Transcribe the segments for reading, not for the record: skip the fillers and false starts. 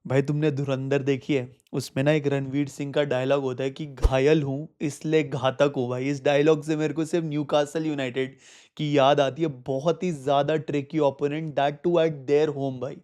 भाई तुमने धुरंधर देखी है? उसमें ना एक रणवीर सिंह का डायलॉग होता है कि घायल हूं इसलिए घातक हूं। भाई इस डायलॉग से मेरे को सिर्फ न्यूकासल यूनाइटेड की याद आती है। बहुत ही ज्यादा tricky opponent, that too at their home भाई।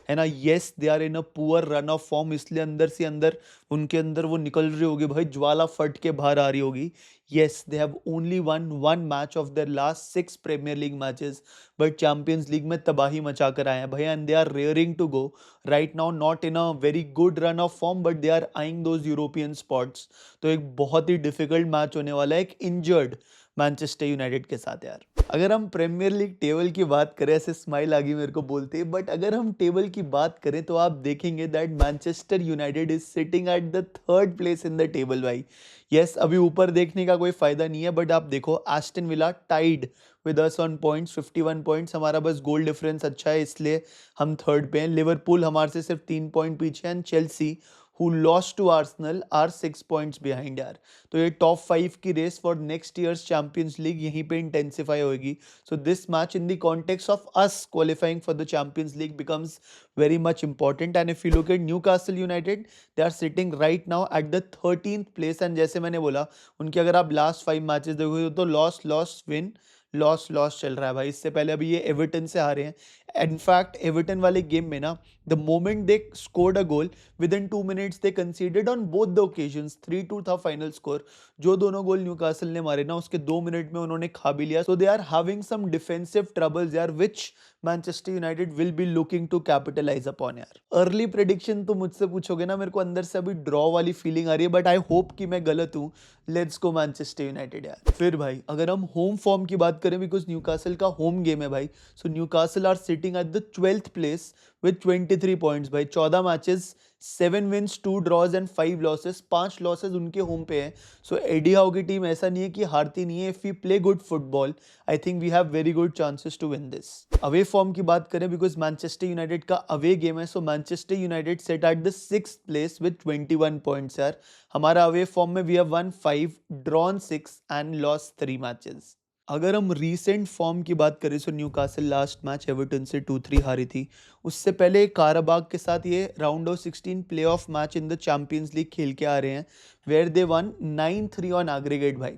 है ना? Yes, they are in a poor run of form, इसलिए अंदर से अंदर उनके अंदर वो निकल रही होगी भाई, ज्वाला फट के बाहर आ रही होगी। Yes, they have only one one match of their last 6 premier league matches, but champions league में तबाही मचा कर आए हैं भैया, and they are raring to go right now not in a very good run of form, but they are eyeing those European spots. तो एक बहुत ही डिफिकल्ट मैच होने वाला है एक इंजर्ड मैनचेस्टर यूनाइटेड के साथ यार। अगर हम प्रीमियर लीग टेबल की बात करें, ऐसे स्माइल आ गई मेरे को बोलते हैं, बट अगर हम टेबल की बात करें तो आप देखेंगे that Manchester United is sitting at the third place in the table भाई। यस, अभी ऊपर देखने का कोई फायदा नहीं है, बट आप देखो Aston villa tied with us on points, 51 points. हमारा बस गोल डिफरेंस अच्छा है इसलिए हम थर्ड पे हैं। लिवरपूल हमारे से सिर्फ 3 पॉइंट पीछे हैं, and Chelsea who lost to Arsenal are 6 points behind यार। तो ये टॉप 5 की race for next years champions league यहीं पे इंटेंसिफाई होगी। So this match in the context of us qualifying for the champions league becomes very much important. And if you look at Newcastle United, they are sitting right now at the 13th place, and जैसे मैंने बोला, उनके अगर आप last 5 matches देखोगे तो loss loss win loss loss चल रहा है भाई। इससे पहले अभी ये एवर्टन से हारे हैं। इनफैक्ट एवर्टन वाले गेम में ना, the moment they scored a goal, with in 2 minutes they considered on both the occasions. 3-2 था फाइनल स्कोर। जो दोनों गोल न्यूकासल ने मारे ना, उसके 2 मिनट में उन्होंने खा भी लिया। So they are having some defensive troubles यार, which Manchester United will be looking to capitalize upon यार। अर्ली प्रेडिक्शन तो मुझसे पूछोगे ना, मेरे को अंदर से अभी ड्रॉ वाली फीलिंग आ रही है, बट आई होप कि मैं गलत हूँ। लेट्स गो मैनचेस्टर यूनाइटेड यार। फिर भाई अगर हम होम फॉर्म की बात करें, बिकॉज न्यूकासल का होम गेम है भाई, so Newcastle are sitting at the 12th place with 23 points भाई। 14 matches, 7 wins, 2 draws and 5 losses. 5 losses उनके होम पे हैं। सो एडी हाउ की टीम ऐसा नहीं है कि हारती नहीं है। If we play good football, I think we have very good chances to win this. Away form की बात करें, बिकॉज मैनचेस्टर यूनाइटेड का अवे गेम है, so Manchester United sat at the 6th place with 21 points यार। हमारा away form में we have won 5, drawn 6 and loss 3 matches. अगर हम रीसेंट फॉर्म की बात करें, so Newcastle last match Everton से 2-3 हारी थी। उससे पहले काराबाग के साथ ये round of 16 playoff match in the champions league खेल के आ रहे हैं, where they won 9-3 on aggregate भाई।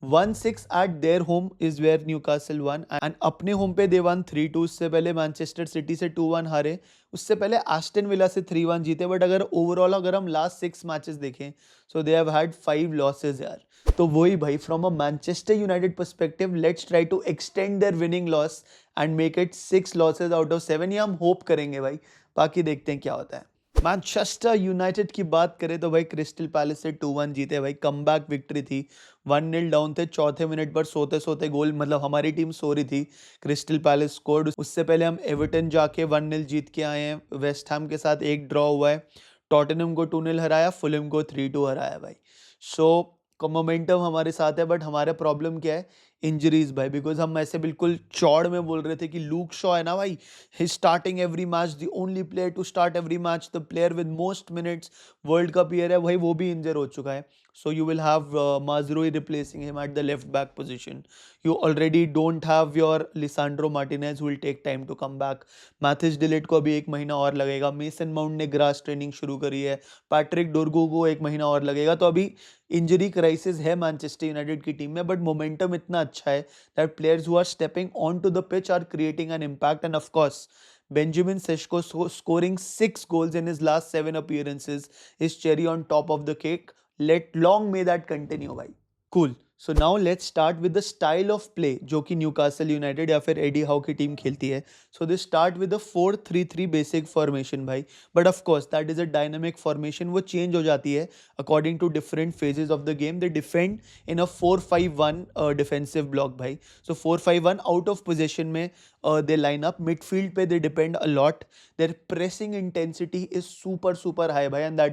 1-6 at their home is where Newcastle won, and अपने होम पे दे वन 3-2। उससे पहले मैनचेस्टर सिटी से 2-1 हारे। उससे पहले एस्टन विला से 3-1 जीते। बट अगर ओवरऑल अगर हम लास्ट 6 मैचेस देखें, so they have had 5 losses यार। तो वही भाई, from a Manchester United perspective, let's try to extend their winning loss and make it 6 losses out of 7। ये हम होप करेंगे भाई, बाकी देखते हैं क्या होता है। मैनचेस्टर यूनाइटेड की बात करें तो भाई क्रिस्टल पैलेस से 2-1 जीते भाई। कमबैक विक्ट्री थी। 1-0 डाउन थे, चौथे मिनट पर सोते सोते गोल, मतलब हमारी टीम सो रही थी, क्रिस्टल पैलेस स्कोर्ड। उससे पहले हम एवर्टन जाके 1-0 जीत के आए हैं। वेस्ट हैम के साथ एक ड्रॉ हुआ है। टॉटनहम को 2-0 हराया, फुलहम को 3-2 हराया भाई। सो मोमेंटम हमारे साथ है, बट हमारा प्रॉब्लम क्या है? इंजरीज भाई। बिकॉज हम ऐसे बिल्कुल चौड़ में बोल रहे थे कि लूक शॉ है ना भाई, he starting every match, the only player to start every match, the player with most minutes, World Cup year है भाई, वो भी इंजर हो चुका है। So you will have Mazraoui replacing him at the left back position. You already don't have your Lisandro Martinez, will take time to come back. Matthijs de Ligt को अभी 1 महीना और लगेगा। मेसन माउंट ने ग्रास ट्रेनिंग शुरू करी है। Patrick डोरगू को 1 महीना और लगेगा। तो अभी इंजरी क्राइसिस है मैनचेस्टर यूनाइटेड की टीम में, बट मोमेंटम इतना अच्छा है that players who are stepping on to the pitch are creating an impact. And of course Benjamin Sesko scoring 6 goals in his last 7 appearances is cherry on top of the cake. Let long may that continue भाई। Cool. So now let's start with the style of play जो कि Newcastle United या फिर AD Howe की team खेलती है। So they start with a 4-3-3 basic formation भाई, but of course that is a dynamic formation, वो change हो जाती है according to different phases of the game. They defend in a 4-5-1 defensive block भाई। So 4-5-1 out of possession में they line up, midfield पे they depend a lot, their pressing intensity is super high भाई, and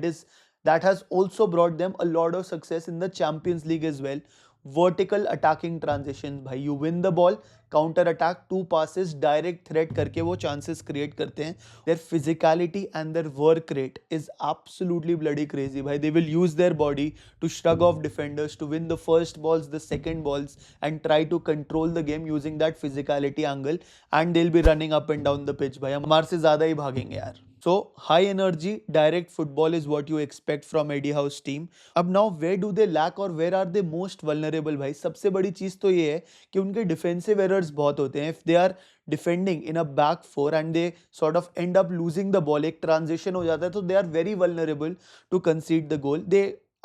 that has also brought them a lot of success in the Champions League as well. Vertical attacking transitions भाई, you win the ball, counter attack, 2 passes, direct threat करके वो chances create करते हैं। Their physicality and their work rate is absolutely bloody crazy भाई। They will use their body to shrug off defenders, to win the first balls, the second balls, and try to control the game using that physicality angle, and they'll be running up and down the pitch भाई। हमारे से ज़्यादा ही भागेंगे यार। So high energy, direct football is what you expect from Eddie House team. अब now where do they lack और where are they most vulnerable भाई? सबसे बड़ी चीज तो ये है कि उनके डिफेंसिव एरर्स बहुत होते हैं. If they are defending in a back four and they sort of end up losing the ball, एक transition हो जाता है तो they are very vulnerable to concede the goal. They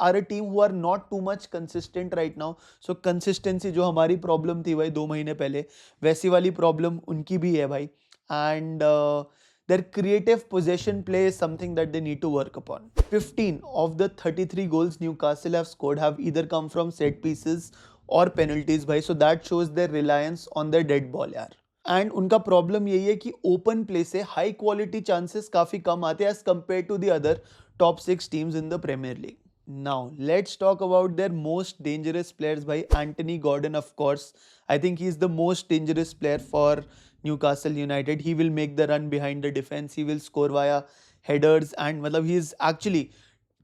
are a team who are not too much consistent right now. So consistency जो हमारी problem थी भाई 2 महीने पहले, वैसी वाली प्रॉब्लम उनकी भी है भाई. And their creative possession play is something that they need to work upon. 15 of the 33 goals Newcastle have scored have either come from set pieces or penalties भाई. So that shows their reliance on their dead ball यार. And उनका problem यही है कि open play से high quality chances काफी कम आते हैं as compare to the other top 6 teams in the Premier League. Now let's talk about their most dangerous players भाई. Anthony Gordon, of course, I think he is the most dangerous player for Newcastle United. He will make the run behind the defense. He will score via headers and मतलब he is actually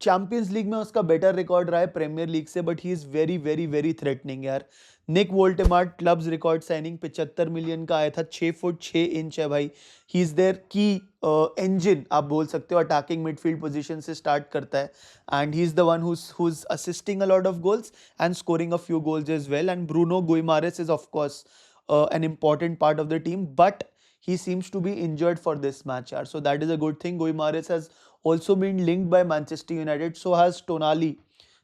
champions league में उसका better record रहा है premiere league से, but he is very very very threatening यार. निक वोल्टेमार्ट clubs record signing 75 million का आया था. 6 फुट 6 इंच है भाई. ही इज देयर की इंजन आप बोल सकते हो. अटैकिंग मिडफील्ड पोजीशन से स्टार्ट करता है and he is the one who's assisting a lot of goals and scoring a few goals as well. And Bruno Guimaraes is of course an important part of the team, but he seems to be injured for this match yaar. So that is a good thing. Guimaraes has also been linked by Manchester United, so has Tonali.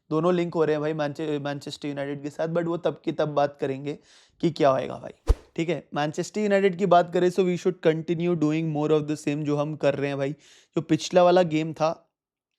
दोनों link हो रहे हैं भाई Manchester United के साथ, but वो तब की तब बात करेंगे कि क्या होएगा भाई. ठीक है, मैनचेस्टर यूनाइटेड की बात करें so we should continue doing more of the same जो हम कर रहे हैं भाई. जो पिछला वाला गेम था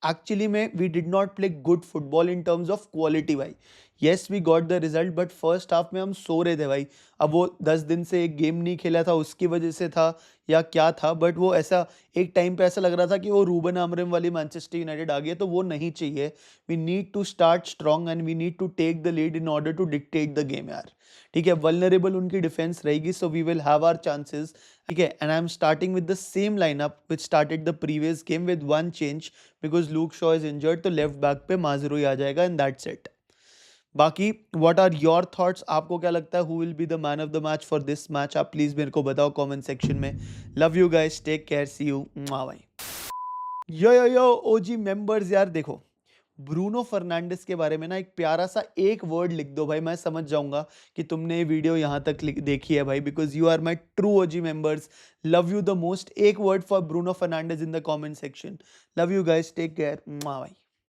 एक्चुअली में we did not play good football in terms of quality भाई. Yes we got the result, but first half में हम सो रहे थे भाई. अब वो 10 दिन से एक गेम नहीं खेला था उसकी वजह से था या क्या था, बट वो ऐसा एक टाइम पे ऐसा लग रहा था कि वो रूबन आमरिम वाली मैनचेस्टर यूनाइटेड आ गई है, तो वो नहीं चाहिए. We need to start strong and we need to take the lead in order to dictate the game यार. ठीक है, वल्नरेबल उनकी डिफेंस रहेगी, so we will have our chances. ठीक है, and I am starting with the same lineup which started the previous game with one change because Luke Shaw is injured. तो left back पे Mazraoui आ जाएगा and that's it. बाकी what are your thoughts? आपको क्या लगता है who will be the man of the match for this match? आप प्लीज मेरे को बताओ कमेंट सेक्शन में. Love you guys, take care, see you भाई. यो ओजी मेंबर्स यार, देखो ब्रूनो फर्नांडिस के बारे में ना एक प्यारा सा एक वर्ड लिख दो भाई, मैं समझ जाऊंगा कि तुमने ये वीडियो यहाँ तक देखी है भाई, because you are my true OG members. Love you the most. एक word for Bruno Fernandes in the comment section. Love you guys, take care भाई.